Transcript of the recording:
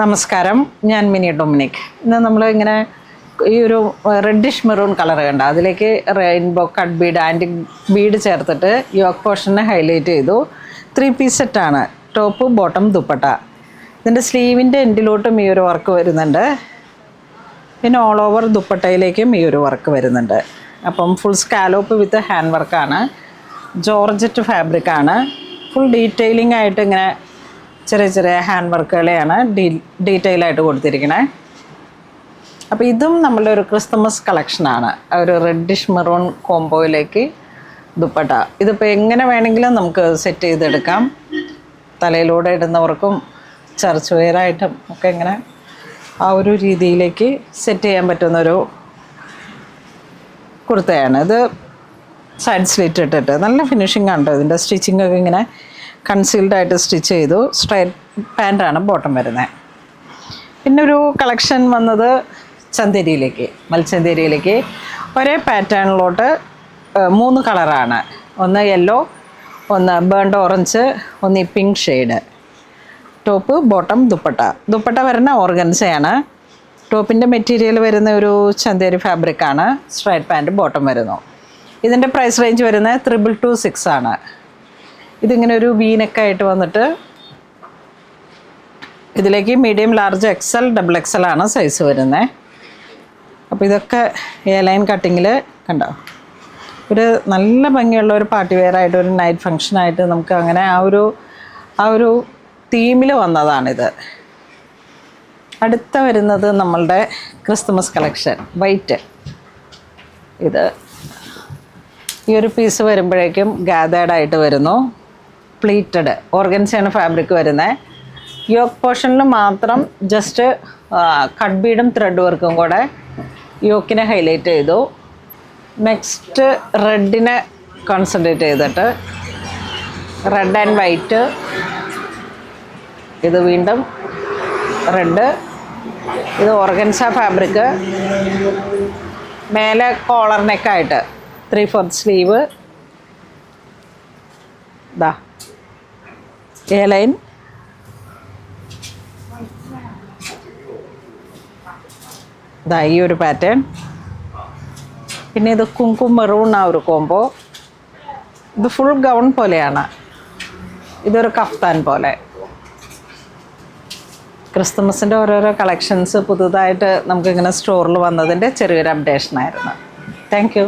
നമസ്കാരം, ഞാൻ mini Dominic. ഇന്ന് നമ്മൾ ഇങ്ങനെ ഈ ഒരു റെഡിഷ് മെറൂൺ കളർ കണ്ട അതിലേക്ക് rainbow cut bead antique bead ചേർത്തിട്ട് യോക്ക് പോർഷനെ ഹൈലൈറ്റ് ചെയ്തു. 3 പീസ് സെറ്റാണ്, ടോപ്പ് ബോട്ടം ദുപ്പട്ട. ഇതിൻ്റെ സ്ലീവിൻ്റെ എൻഡിലോട്ടും ഈ ഒരു വർക്ക് വരുന്നുണ്ട്. പിന്നെ ഓൾ ഓവർ ദുപ്പട്ടയിലേക്കും ഈ ഒരു വർക്ക് വരുന്നുണ്ട്. അപ്പം ഫുൾ സ്കാലോപ്പ് വിത്ത് ഹാൻഡ് വർക്കാണ്, ജോർജറ്റ് ഫാബ്രിക്കാണ്. ഫുൾ ഡീറ്റെയിലിംഗ് ആയിട്ട് ഇങ്ങനെ ചെറിയ ചെറിയ ഹാൻഡ് വർക്കുകളെയാണ് ഡീറ്റെയിൽ ആയിട്ട് കൊടുത്തിരിക്കണേ. അപ്പോൾ ഇതും നമ്മളുടെ ഒരു ക്രിസ്മസ് കളക്ഷനാണ്. ഒരു റെഡിഷ് മെറൂൺ കോംബോയിലേക്ക് ദുപ്പട്ട. ഇതിപ്പോൾ എങ്ങനെ വേണമെങ്കിലും നമുക്ക് സെറ്റ് ചെയ്തെടുക്കാം. തലയിലൂടെ ഇടുന്നവർക്കും ചർച്ച് വെയറായിട്ടും ഒക്കെ ഇങ്ങനെ ആ ഒരു രീതിയിലേക്ക് സെറ്റ് ചെയ്യാൻ പറ്റുന്നൊരു കുർത്തയാണ്. ഇത് സൈഡ് സ്ലിറ്റ് ഇട്ടിട്ട് നല്ല ഫിനിഷിംഗ് ആണ്. ഇതിൻ്റെ സ്റ്റിച്ചിങ്ങൊക്കെ ഇങ്ങനെ കൺസീൽഡായിട്ട് സ്റ്റിച്ച് ചെയ്തു. സ്ട്രൈറ്റ് പാൻറ്റാണ് ബോട്ടം വരുന്നത്. പിന്നെ ഒരു കളക്ഷൻ വന്നത് മൽച്ചന്തേരിയിലേക്ക് ഒരേ പാറ്റേണിലോട്ട് 3 കളറാണ്. ഒന്ന് യെല്ലോ, ഒന്ന് ബേൺഡ് ഓറഞ്ച്, ഒന്ന് ഈ pink shade. Top bottom dupatta വരുന്ന ഓർഗൻസയാണ്. ടോപ്പിൻ്റെ മെറ്റീരിയൽ വരുന്ന ഒരു ചന്തേരി ഫാബ്രിക്കാണ്. സ്ട്രൈറ്റ് പാൻറ്റ് ബോട്ടം വരുന്നു. ഇതിൻ്റെ പ്രൈസ് റേഞ്ച് വരുന്നത് 226 ആണ്. ഇതിങ്ങനെ ഒരു വീനക്കായിട്ട് വന്നിട്ട് ഇതിലേക്ക് medium, large, XL, double XL ആണ് സൈസ് വരുന്നത്. അപ്പോൾ ഇതൊക്കെ എ ലൈൻ കട്ടിങ്ങിൽ കണ്ടോ, ഒരു നല്ല ഭംഗിയുള്ള ഒരു പാർട്ടി വെയറായിട്ട്, ഒരു നൈറ്റ് ഫങ്ഷനായിട്ട് നമുക്ക് അങ്ങനെ ആ ഒരു തീമിൽ വന്നതാണിത്. അടുത്ത വരുന്നത് നമ്മളുടെ ക്രിസ്മസ് കളക്ഷൻ വൈറ്റ്. ഇത് ഈ ഒരു പീസ് വരുമ്പോഴേക്കും ഗാദേർഡായിട്ട് വരുന്നു. പ്ലീറ്റഡ് ഓർഗൻസയാണ് ഫാബ്രിക് വരുന്നത്. യോക്ക് പോർഷനിൽ മാത്രം ജസ്റ്റ് കട്ട് ബീഡും ത്രെഡ് വർക്കും കൂടെ യോക്കിനെ ഹൈലൈറ്റ് ചെയ്തു. നെക്സ്റ്റ് റെഡിനെ കോൺസെൻട്രേറ്റ് ചെയ്തിട്ട് റെഡ് ആൻഡ് വൈറ്റ്. ഇത് വീണ്ടും റെഡ്. ഇത് ഓർഗൻസ ഫാബ്രിക്. മേലെ കോളർ നെക്കായിട്ട് 3/4 സ്ലീവ്. ദാ എ ലൈൻ. ദാ ഈ ഒരു പാറ്റേൺ. പിന്നെ ഇത് കുങ്കും മെറൂൺ ആ ഒരു കോംബോ. ഇത് ഫുൾ ഗൗൺ പോലെയാണ്. ഇതൊരു കഫ്താൻ പോലെ. ക്രിസ്മസിൻ്റെ ഓരോരോ കളക്ഷൻസ് പുതുതായിട്ട് നമുക്കിങ്ങനെ സ്റ്റോറിൽ വന്നതിൻ്റെ ചെറിയൊരു അപ്ഡേഷനായിരുന്നു. Thank you.